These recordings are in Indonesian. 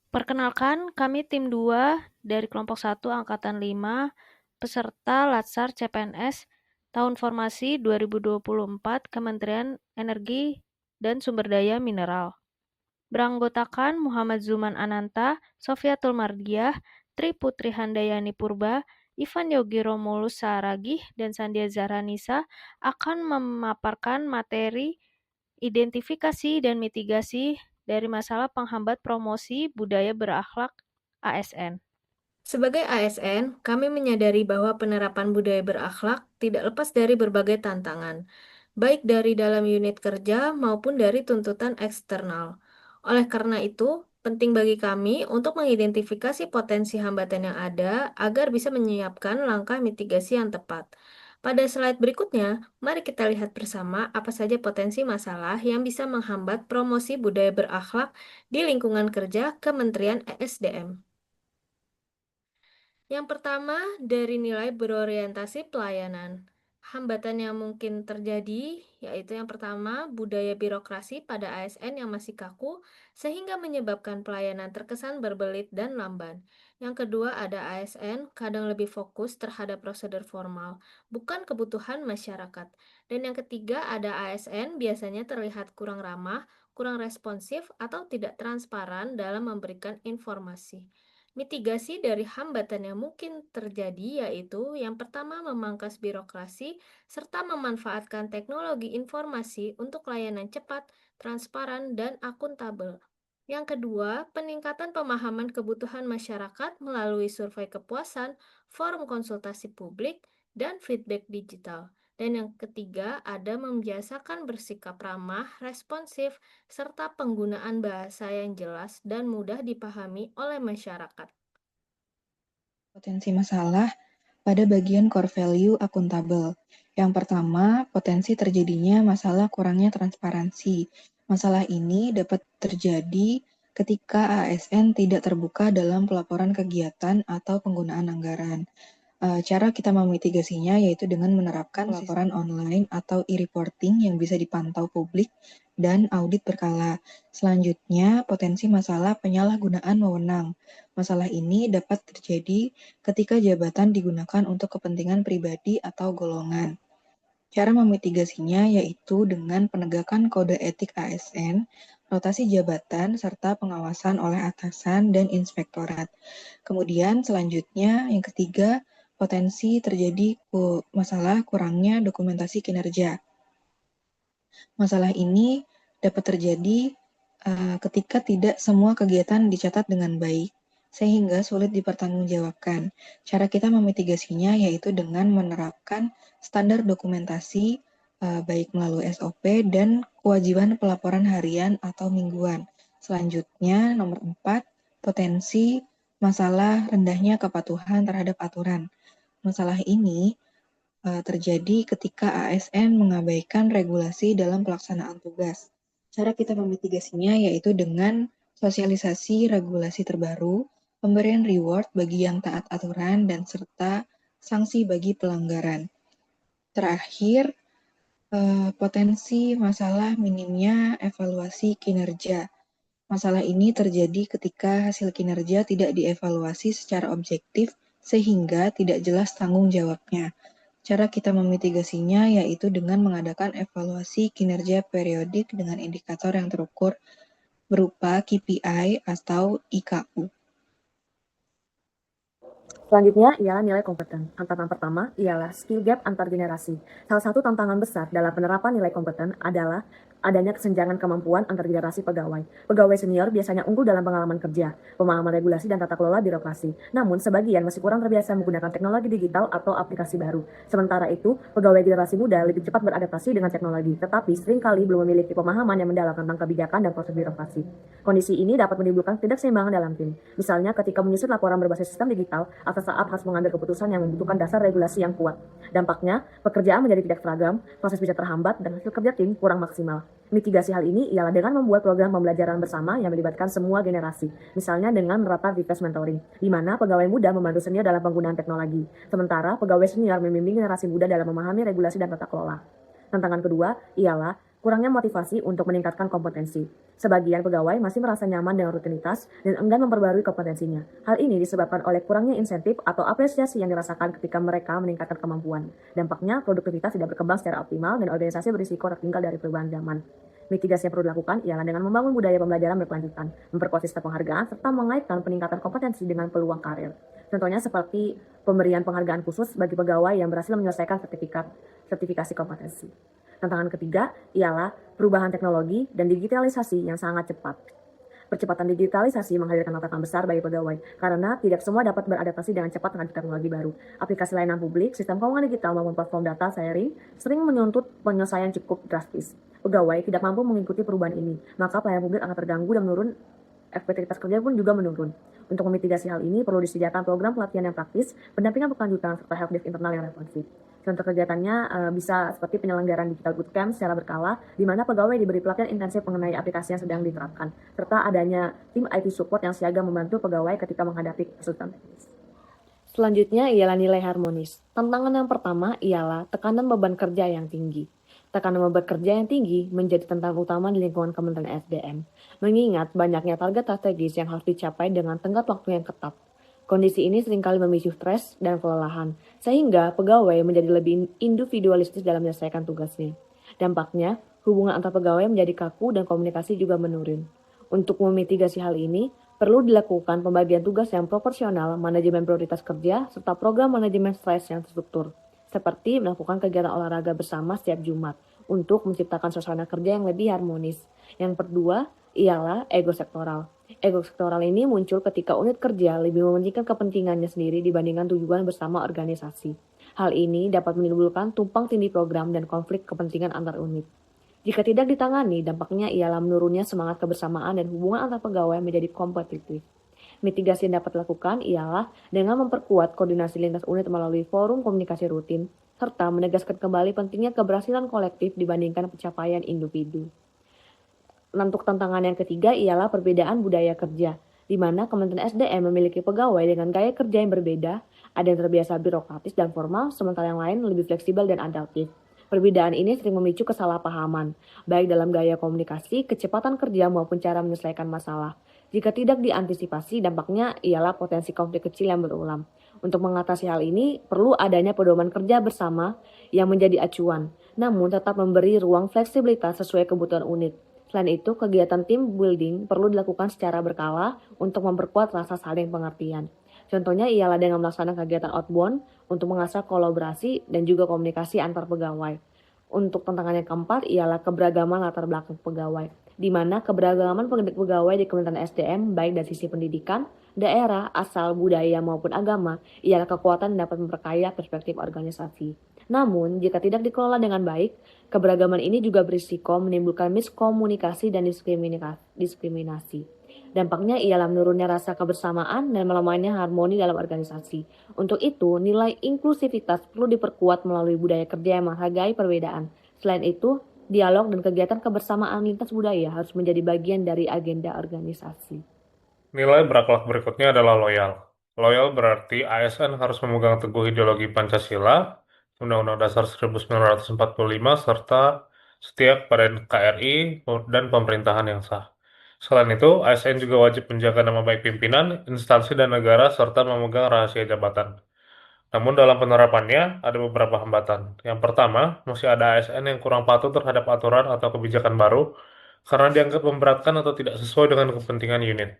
Perkenalkan, kami tim 2 dari kelompok 1 Angkatan 5, peserta Latsar CPNS tahun formasi 2024 Kementerian Energi dan Sumber Daya Mineral. Beranggotakan Muhammad Zuman Ananta, Sofiatul Mardiah, Tri Putri Handayani Purba, Ivan Yogi Romulus Saragih, dan Sandia Zaranisa akan memaparkan materi identifikasi dan mitigasi dari masalah penghambat promosi budaya berakhlak ASN. Sebagai ASN, kami menyadari bahwa penerapan budaya berakhlak tidak lepas dari berbagai tantangan, baik dari dalam unit kerja maupun dari tuntutan eksternal. Oleh karena itu, penting bagi kami untuk mengidentifikasi potensi hambatan yang ada agar bisa menyiapkan langkah mitigasi yang tepat. Pada slide berikutnya, mari kita lihat bersama apa saja potensi masalah yang bisa menghambat promosi budaya berakhlak di lingkungan kerja Kementerian ESDM. Yang pertama, dari nilai berorientasi pelayanan. Hambatan yang mungkin terjadi yaitu yang pertama, budaya birokrasi pada ASN yang masih kaku sehingga menyebabkan pelayanan terkesan berbelit dan lamban. Yang kedua, ada ASN kadang lebih fokus terhadap prosedur formal, bukan kebutuhan masyarakat. Dan yang ketiga, ada ASN biasanya terlihat kurang ramah, kurang responsif, atau tidak transparan dalam memberikan informasi. Mitigasi dari hambatan yang mungkin terjadi yaitu yang pertama memangkas birokrasi serta memanfaatkan teknologi informasi untuk layanan cepat, transparan, dan akuntabel. Yang kedua, peningkatan pemahaman kebutuhan masyarakat melalui survei kepuasan, forum konsultasi publik, dan feedback digital. Dan yang ketiga, ada membiasakan bersikap ramah, responsif, serta penggunaan bahasa yang jelas dan mudah dipahami oleh masyarakat. Potensi masalah pada bagian core value akuntabel. Yang pertama, potensi terjadinya masalah kurangnya transparansi. Masalah ini dapat terjadi ketika ASN tidak terbuka dalam pelaporan kegiatan atau penggunaan anggaran. Cara kita memitigasinya yaitu dengan menerapkan laporan online atau e-reporting yang bisa dipantau publik dan audit berkala. Selanjutnya, potensi masalah penyalahgunaan wewenang. Masalah ini dapat terjadi ketika jabatan digunakan untuk kepentingan pribadi atau golongan. Cara memitigasinya yaitu dengan penegakan kode etik ASN, rotasi jabatan, serta pengawasan oleh atasan dan inspektorat. Kemudian selanjutnya, yang ketiga, potensi terjadi masalah kurangnya dokumentasi kinerja. Masalah ini dapat terjadi ketika tidak semua kegiatan dicatat dengan baik, sehingga sulit dipertanggungjawabkan. Cara kita memitigasinya yaitu dengan menerapkan standar dokumentasi baik melalui SOP dan kewajiban pelaporan harian atau mingguan. Selanjutnya, nomor 4, potensi masalah rendahnya kepatuhan terhadap aturan. Masalah ini terjadi ketika ASN mengabaikan regulasi dalam pelaksanaan tugas. Cara kita memitigasinya yaitu dengan sosialisasi regulasi terbaru, pemberian reward bagi yang taat aturan, dan serta sanksi bagi pelanggaran. Terakhir, potensi masalah minimnya evaluasi kinerja. Masalah ini terjadi ketika hasil kinerja tidak dievaluasi secara objektif sehingga tidak jelas tanggung jawabnya. Cara kita memitigasinya yaitu dengan mengadakan evaluasi kinerja periodik dengan indikator yang terukur berupa KPI atau IKU. Selanjutnya ialah nilai kompeten. Tantangan pertama ialah skill gap antar generasi. Salah satu tantangan besar dalam penerapan nilai kompeten adalah adanya kesenjangan kemampuan antar generasi pegawai. Pegawai senior biasanya unggul dalam pengalaman kerja, pemahaman regulasi dan tata kelola birokrasi. Namun, sebagian masih kurang terbiasa menggunakan teknologi digital atau aplikasi baru. Sementara itu, pegawai generasi muda lebih cepat beradaptasi dengan teknologi, tetapi seringkali belum memiliki pemahaman yang mendalam tentang kebijakan dan proses birokrasi. Kondisi ini dapat menimbulkan ketidakseimbangan dalam tim. Misalnya, ketika menyusun laporan berbasis sistem digital, atau saat harus mengambil keputusan yang membutuhkan dasar regulasi yang kuat. Dampaknya, pekerjaan menjadi tidak seragam, proses bisa terhambat, dan hasil kerja tim kurang maksimal. Mitigasi hal ini ialah dengan membuat program pembelajaran bersama yang melibatkan semua generasi, misalnya dengan menerapkan reverse mentoring, di mana pegawai muda membantu senior dalam penggunaan teknologi, sementara pegawai senior membimbing generasi muda dalam memahami regulasi dan tata kelola. Tantangan kedua ialah Kurangnya motivasi untuk meningkatkan kompetensi. Sebagian pegawai masih merasa nyaman dengan rutinitas dan enggan memperbarui kompetensinya. Hal ini disebabkan oleh kurangnya insentif atau apresiasi yang dirasakan ketika mereka meningkatkan kemampuan. Dampaknya, produktivitas tidak berkembang secara optimal dan organisasi berisiko tertinggal dari perubahan zaman. Mitigasi yang perlu dilakukan ialah dengan membangun budaya pembelajaran berkelanjutan, memperkuat sistem penghargaan, serta mengaitkan peningkatan kompetensi dengan peluang karir. Contohnya seperti pemberian penghargaan khusus bagi pegawai yang berhasil menyelesaikan sertifikasi kompetensi. Tantangan ketiga ialah perubahan teknologi dan digitalisasi yang sangat cepat. Percepatan digitalisasi menghadirkan tantangan besar bagi pegawai karena tidak semua dapat beradaptasi dengan cepat dengan teknologi baru. Aplikasi layanan publik, sistem keuangan digital maupun platform data sharing sering menuntut penyelesaian cukup drastis. Pegawai tidak mampu mengikuti perubahan ini, maka pelayanan publik akan terganggu dan menurun. Efektivitas kerja pun juga menurun. Untuk memitigasi hal ini, perlu disediakan program pelatihan yang praktis, pendampingan berkelanjutan, serta helpdesk internal yang responsif. Contoh kegiatannya bisa seperti penyelenggaraan digital bootcamp secara berkala, di mana pegawai diberi pelatihan intensif mengenai aplikasi yang sedang diterapkan, serta adanya tim IT support yang siaga membantu pegawai ketika menghadapi kesulitan teknis. Selanjutnya ialah nilai harmonis. Tantangan yang pertama ialah tekanan beban kerja yang tinggi. Tekanan beban kerja yang tinggi menjadi tantangan utama di lingkungan Kementerian SDM, mengingat banyaknya target strategis yang harus dicapai dengan tenggat waktu yang ketat. Kondisi ini seringkali memicu stres dan kelelahan, sehingga pegawai menjadi lebih individualistis dalam menyelesaikan tugasnya. Dampaknya, hubungan antar pegawai menjadi kaku dan komunikasi juga menurun. Untuk memitigasi hal ini, perlu dilakukan pembagian tugas yang proporsional, manajemen prioritas kerja, serta program manajemen stres yang terstruktur, seperti melakukan kegiatan olahraga bersama setiap Jumat, untuk menciptakan suasana kerja yang lebih harmonis. Yang kedua ialah ego sektoral. Ego sektoral ini muncul ketika unit kerja lebih mementingkan kepentingannya sendiri dibandingkan tujuan bersama organisasi. Hal ini dapat menimbulkan tumpang tindih program dan konflik kepentingan antar unit. Jika tidak ditangani, dampaknya ialah menurunnya semangat kebersamaan dan hubungan antar pegawai menjadi kompetitif. Mitigasi yang dapat dilakukan ialah dengan memperkuat koordinasi lintas unit melalui forum komunikasi rutin, serta menegaskan kembali pentingnya keberhasilan kolektif dibandingkan pencapaian individu. Untuk tantangan yang ketiga ialah perbedaan budaya kerja, di mana Kementerian SDM memiliki pegawai dengan gaya kerja yang berbeda, ada yang terbiasa birokratis dan formal, sementara yang lain lebih fleksibel dan adaptif. Perbedaan ini sering memicu kesalahpahaman, baik dalam gaya komunikasi, kecepatan kerja maupun cara menyelesaikan masalah. Jika tidak diantisipasi, dampaknya ialah potensi konflik kecil yang berulang. Untuk mengatasi hal ini, perlu adanya pedoman kerja bersama yang menjadi acuan, namun tetap memberi ruang fleksibilitas sesuai kebutuhan unit. Selain itu, kegiatan team building perlu dilakukan secara berkala untuk memperkuat rasa saling pengertian. Contohnya ialah dengan melaksanakan kegiatan outbound untuk mengasah kolaborasi dan juga komunikasi antar pegawai. Untuk tantangan yang keempat ialah keberagaman latar belakang pegawai, di mana keberagaman pegawai di Kementerian SDM baik dari sisi pendidikan, daerah, asal, budaya maupun agama ialah kekuatan yang dapat memperkaya perspektif organisasi. Namun, jika tidak dikelola dengan baik, keberagaman ini juga berisiko menimbulkan miskomunikasi dan diskriminasi. Dampaknya ialah menurunnya rasa kebersamaan dan melemahnya harmoni dalam organisasi. Untuk itu, nilai inklusivitas perlu diperkuat melalui budaya kerja yang menghargai perbedaan. Selain itu, dialog dan kegiatan kebersamaan lintas budaya harus menjadi bagian dari agenda organisasi. Nilai berakhlak berikutnya adalah loyal. Loyal berarti ASN harus memegang teguh ideologi Pancasila, Undang-Undang Dasar 1945, serta setia kepada NKRI dan pemerintahan yang sah. Selain itu, ASN juga wajib menjaga nama baik pimpinan, instansi dan negara, serta memegang rahasia jabatan. Namun dalam penerapannya, ada beberapa hambatan. Yang pertama, masih ada ASN yang kurang patuh terhadap aturan atau kebijakan baru, karena dianggap memberatkan atau tidak sesuai dengan kepentingan unit.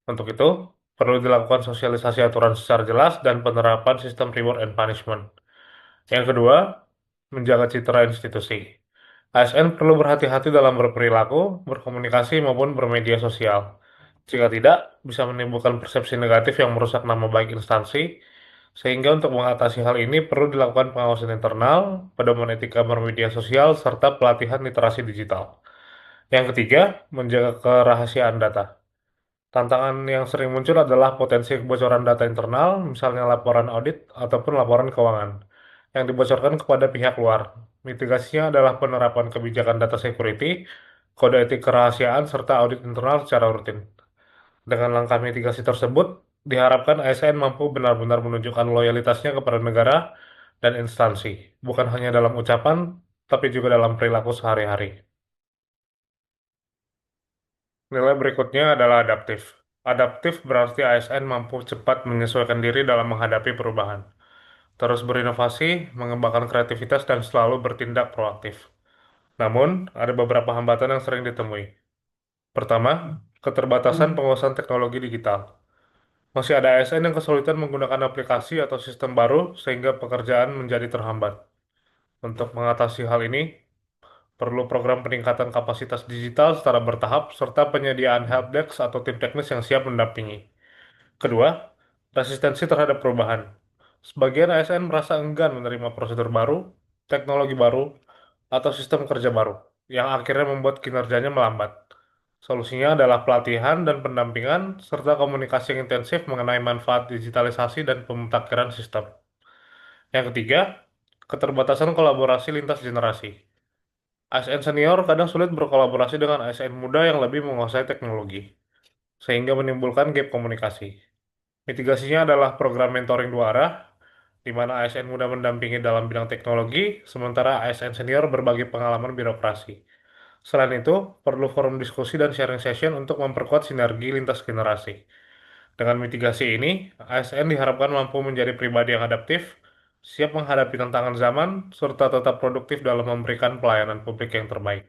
Untuk itu, perlu dilakukan sosialisasi aturan secara jelas dan penerapan sistem reward and punishment. Yang kedua, menjaga citra institusi. ASN perlu berhati-hati dalam berperilaku, berkomunikasi, maupun bermedia sosial. Jika tidak, bisa menimbulkan persepsi negatif yang merusak nama baik instansi, sehingga untuk mengatasi hal ini perlu dilakukan pengawasan internal, pedoman etika bermedia sosial, serta pelatihan literasi digital. Yang ketiga, menjaga kerahasiaan data. Tantangan yang sering muncul adalah potensi kebocoran data internal, misalnya laporan audit ataupun laporan keuangan, yang dibocorkan kepada pihak luar. Mitigasinya adalah penerapan kebijakan data security, kode etik kerahasiaan, serta audit internal secara rutin. Dengan langkah mitigasi tersebut, diharapkan ASN mampu benar-benar menunjukkan loyalitasnya kepada negara dan instansi, bukan hanya dalam ucapan, tapi juga dalam perilaku sehari-hari. Nilai berikutnya adalah adaptif. Adaptif berarti ASN mampu cepat menyesuaikan diri dalam menghadapi perubahan, terus berinovasi, mengembangkan kreativitas, dan selalu bertindak proaktif. Namun, ada beberapa hambatan yang sering ditemui. Pertama, keterbatasan penguasaan teknologi digital. Masih ada ASN yang kesulitan menggunakan aplikasi atau sistem baru sehingga pekerjaan menjadi terhambat. Untuk mengatasi hal ini, perlu program peningkatan kapasitas digital secara bertahap serta penyediaan helpdesk atau tim teknis yang siap mendampingi. Kedua, resistensi terhadap perubahan. Sebagian ASN merasa enggan menerima prosedur baru, teknologi baru, atau sistem kerja baru, yang akhirnya membuat kinerjanya melambat. Solusinya adalah pelatihan dan pendampingan, serta komunikasi yang intensif mengenai manfaat digitalisasi dan pemutakhiran sistem. Yang ketiga, keterbatasan kolaborasi lintas generasi. ASN senior kadang sulit berkolaborasi dengan ASN muda yang lebih menguasai teknologi, sehingga menimbulkan gap komunikasi. Mitigasinya adalah program mentoring dua arah, di mana ASN muda mendampingi dalam bidang teknologi, sementara ASN senior berbagi pengalaman birokrasi. Selain itu, perlu forum diskusi dan sharing session untuk memperkuat sinergi lintas generasi. Dengan mitigasi ini, ASN diharapkan mampu menjadi pribadi yang adaptif, siap menghadapi tantangan zaman, serta tetap produktif dalam memberikan pelayanan publik yang terbaik.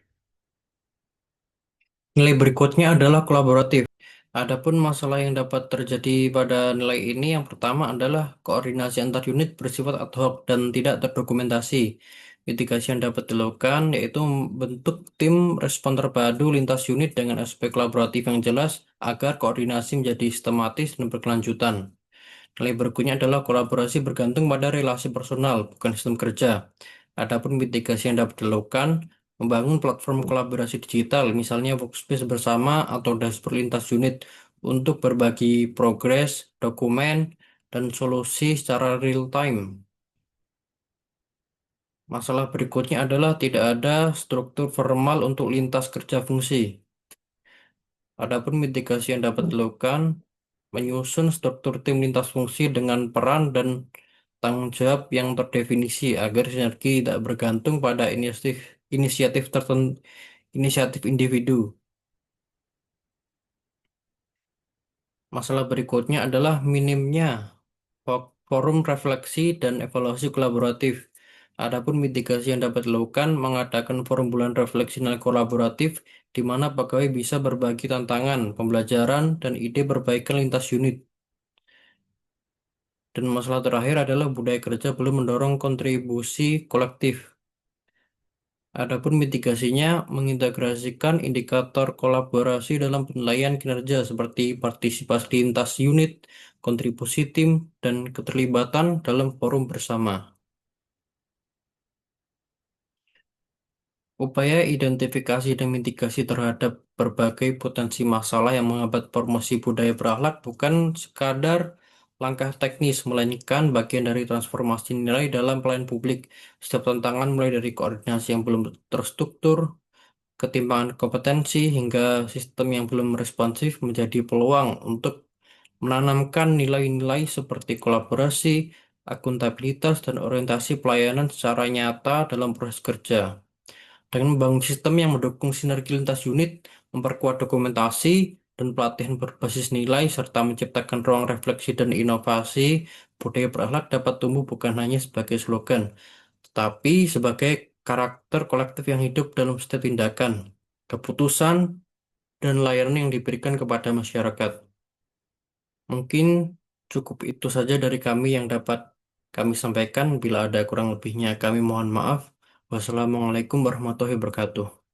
Nilai berikutnya adalah kolaboratif. Adapun masalah yang dapat terjadi pada nilai ini yang pertama adalah koordinasi antar unit bersifat ad hoc dan tidak terdokumentasi. Mitigasi yang dapat dilakukan yaitu membentuk tim respon terpadu lintas unit dengan aspek kolaboratif yang jelas agar koordinasi menjadi sistematis dan berkelanjutan. Nilai berikutnya adalah kolaborasi bergantung pada relasi personal, bukan sistem kerja. Adapun mitigasi yang dapat dilakukan, membangun platform kolaborasi digital, misalnya workspace bersama atau dashboard lintas unit untuk berbagi progres, dokumen, dan solusi secara real time. Masalah berikutnya adalah tidak ada struktur formal untuk lintas kerja fungsi. Adapun mitigasi yang dapat dilakukan, menyusun struktur tim lintas fungsi dengan peran dan tanggung jawab yang terdefinisi agar sinergi tidak bergantung pada inisiatif individu. Masalah berikutnya adalah minimnya forum refleksi dan evaluasi kolaboratif. Adapun mitigasi yang dapat dilakukan mengadakan forum bulan refleksi dan kolaboratif di mana pegawai bisa berbagi tantangan, pembelajaran, dan ide perbaikan lintas unit. Dan masalah terakhir adalah budaya kerja belum mendorong kontribusi kolektif. Adapun mitigasinya mengintegrasikan indikator kolaborasi dalam penilaian kinerja seperti partisipasi lintas unit, kontribusi tim, dan keterlibatan dalam forum bersama. Upaya identifikasi dan mitigasi terhadap berbagai potensi masalah yang menghambat promosi budaya berakhlak bukan sekadar langkah teknis, melainkan bagian dari transformasi nilai dalam pelayanan publik. Setiap tantangan mulai dari koordinasi yang belum terstruktur, ketimpangan kompetensi, hingga sistem yang belum responsif menjadi peluang untuk menanamkan nilai-nilai seperti kolaborasi, akuntabilitas, dan orientasi pelayanan secara nyata dalam proses kerja. Dengan membangun sistem yang mendukung sinergi lintas unit, memperkuat dokumentasi, dan pelatihan berbasis nilai, serta menciptakan ruang refleksi dan inovasi, budaya berakhlak dapat tumbuh bukan hanya sebagai slogan, tetapi sebagai karakter kolektif yang hidup dalam setiap tindakan, keputusan, dan layanan yang diberikan kepada masyarakat. Mungkin cukup itu saja dari kami yang dapat kami sampaikan. Bila ada kurang lebihnya, kami mohon maaf. Wassalamualaikum warahmatullahi wabarakatuh.